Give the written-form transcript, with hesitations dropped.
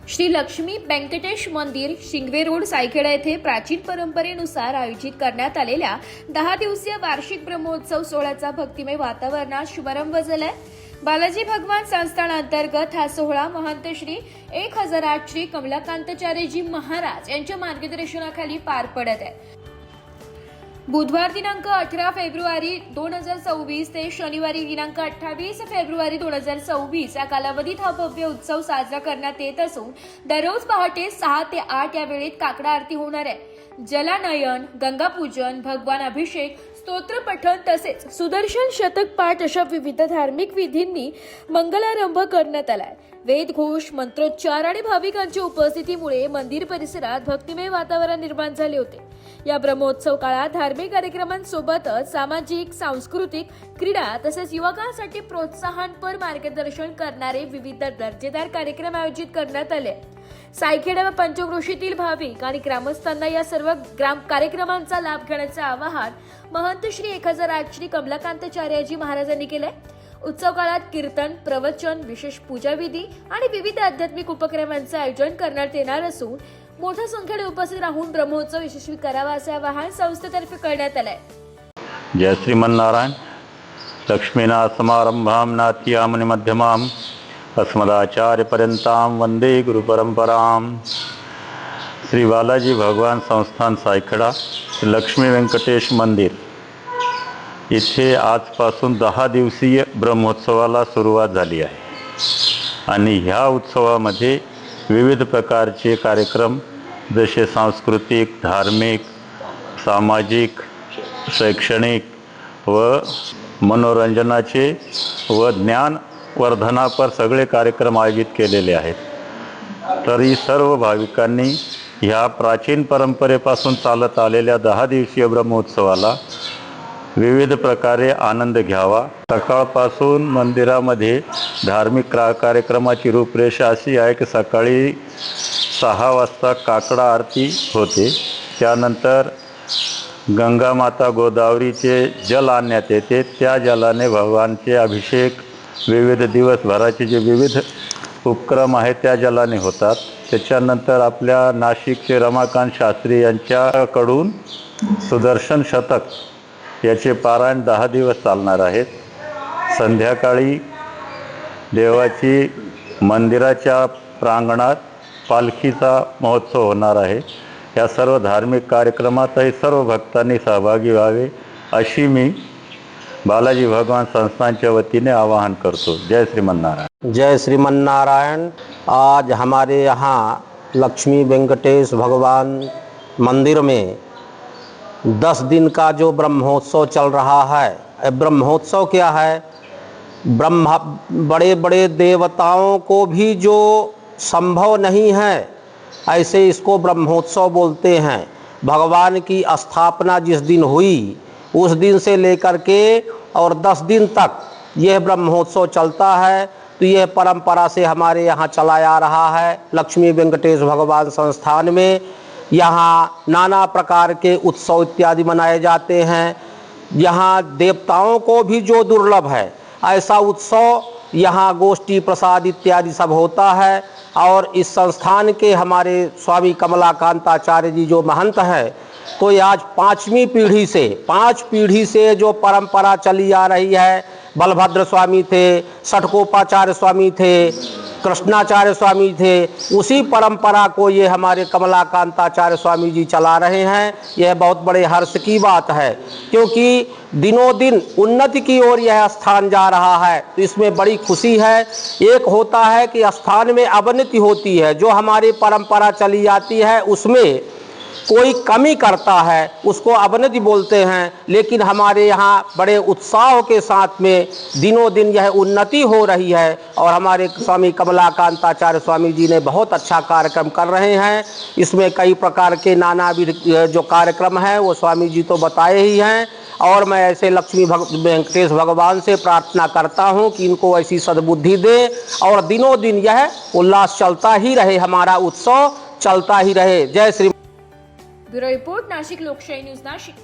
श्री लक्ष्मी व्यंकटेश मंदिर शिंगवे रोड सायखेडा येथे प्राचीन परंपरेनुसार आयोजित करण्यात आलेल्या 10 दिवसीय वार्षिक ब्रह्मोत्सव सोहळ्याचा भक्तिमय वातावरणात शुभारंभ झालाय। बालाजी भगवान संस्थान अंतर्गत हा सोहळा महंत श्री 1008 श्री कमलाकांताचार्यजी महाराज यांच्या मार्गदर्शनाखाली पार पडत आहे। बुधवार दिनांक 18 फेब्रुवारी 2024 ते शनिवारी दिनांक 28 फेब्रुवारी 2024 या कालावधीत हा भव्य उत्सव साजरा करण्यात येत असून दररोज पहाटे 6 ते 8 या वेळेत काकडा आरती होणार आहे। जलानयन, गंगापूजन, भगवान अभिषेक, स्तोत्र पठण तसेच सुदर्शन शतक पाठ अशा विविध धार्मिक विधींनी मंगलारंभ करण्यात आलाय। वेद घोष, मंत्रोच्चार आणि भाविकांच्या उपस्थितीमुळे मंदिर परिसरात भक्तिमय वातावरण निर्माण झाले होते। या ब्रह्मोत्सव काळात धार्मिक कार्यक्रमांसोबतच सामाजिक, सांस्कृतिक, क्रीडा तसेच युवकांसाठी प्रोत्साहनपर मार्गदर्शन करणारे विविध दर्जेदार कार्यक्रम आयोजित करण्यात आले। सायखेडा व पंचक्रोशीतील भाविक आणि ग्रामस्थांना या सर्व कार्यक्रमांचा लाभ घेण्याचे आवाहन महंत श्री 1008 श्री कमलाकांताचार्यजी महाराजांनी केले। उत्सव काळात कीर्तन, प्रवचन, विशेष पूजाविधी आणि विविध आध्यात्मिक उपक्रमांचे आयोजन करण्यात येणार असून मोठ्या संख्येने उपस्थित राहून ब्रह्मोत्सव यशस्वी करावा असे आवाहन संस्थेतर्फे करण्यात आले। जय श्रीमन्नारायण। लक्ष्मीना समारंभां नाट्यामनि मध्यमाम् अस्मदाचार्यपर्यन्तां वंदे गुरुपरंपरां। श्री बालाजी भगवान संस्थान सायखेडा लक्ष्मी व्यंकटेश मंदिर इथे आजपासून 10 दिवसीय ब्रह्मोत्सवाला सुरुवात झाली आहे आणि ह्या उत्सवामध्ये विविध प्रकारचे कार्यक्रम जसे सांस्कृतिक, धार्मिक, सामाजिक, शैक्षणिक व मनोरंजनाचे व ज्ञानवर्धनापर सगळे कार्यक्रम आयोजित केलेले आहेत। तरी सर्व भाविकांनी ह्या प्राचीन परंपरेपासून चालत आलेल्या 10 दिवसीय ब्रह्मोत्सवाला विविध प्रकारे आनंद घ्यावा। सकाळपासून मंदिरामध्ये धार्मिक कार्यक्रमाची रूपरेषा अशी आहे की सकाळी 6 वाजता काकडा आरती होते, त्यानंतर गंगा माता गोदावरीचे जल आणण्यात येते, त्या जलाने भगवानचे अभिषेक विविध दिवसभराचे जे विविध उपक्रम आहेत त्या जलाने होतात। त्याच्यानंतर आपल्या नाशिकचे रमाकांत शास्त्री यांच्याकडून सुदर्शन शतक याचे पारायण 10 दिवस चालणार आहेत। संध्याकाळी देवाची मंदिराच्या प्रांगणात पालखीचा महोत्सव होणार आहे। या सर्व धार्मिक कार्यक्रमातही सर्व भक्तांनी सहभागी व्हावे अशी मी बालाजी भगवान संस्थानच्या वतीने आवाहन करतो। जय श्रीमन्नारायण। जय श्रीमन्नारायण। आज हमारे यहाँ लक्ष्मी वेंकटेश भगवान मंदिर में 10 दिन का जो ब्रह्मोत्सव चल रहा है। ब्रह्मोत्सव क्या है? ब्रह्मा बड़े बड़े देवताओं को भी जो संभव नहीं है ऐसे इसको ब्रह्मोत्सव बोलते हैं। भगवान की स्थापना जिस दिन हुई उस दिन से लेकर के और 10 दिन तक यह ब्रह्मोत्सव चलता है। तो यह परंपरा से हमारे यहाँ चला आ रहा है। लक्ष्मी वेंकटेश भगवान संस्थान में यहाँ नाना प्रकार के उत्सव इत्यादि मनाए जाते हैं। यहाँ देवताओं को भी जो दुर्लभ है ऐसा उत्सव यहाँ गोष्ठी प्रसाद इत्यादि सब होता है। और इस संस्थान के हमारे स्वामी कमलाकांताचार्य जी जो महंत हैं तो ये आज 5वीं पीढ़ी से जो परंपरा चली आ रही है। बलभद्र स्वामी थे, षटकोपाचार्य स्वामी थे, कृष्णाचार्य स्वामी थे, उसी परंपरा को ये हमारे कमलाकांताचार्य स्वामी जी चला रहे हैं। यह बहुत बड़े हर्ष की बात है क्योंकि दिनों दिन उन्नति की ओर यह स्थान जा रहा है, तो इसमें बड़ी खुशी है। एक होता है कि स्थान में अवनति होती है, जो हमारी परंपरा चली आती है उसमें कोई कमी करता है उसको अवनति बोलते हैं, लेकिन हमारे यहाँ बड़े उत्साह के साथ में दिनों दिन यह उन्नति हो रही है। और हमारे स्वामी कमलाकांताचार्य स्वामी जी ने बहुत अच्छा कार्यक्रम कर रहे हैं। इसमें कई प्रकार के नानाविध जो कार्यक्रम हैं वो स्वामी जी तो बताए ही हैं। और मैं ऐसे लक्ष्मी वेंकटेश भगवान से प्रार्थना करता हूँ कि इनको ऐसी सद्बुद्धि दे और दिनों दिन यह उल्लास चलता ही रहे, हमारा उत्सव चलता ही रहे। जय श्री। ब्यूरो रिपोर्ट, नाशिक लोकशाही न्यूज, नाशिक।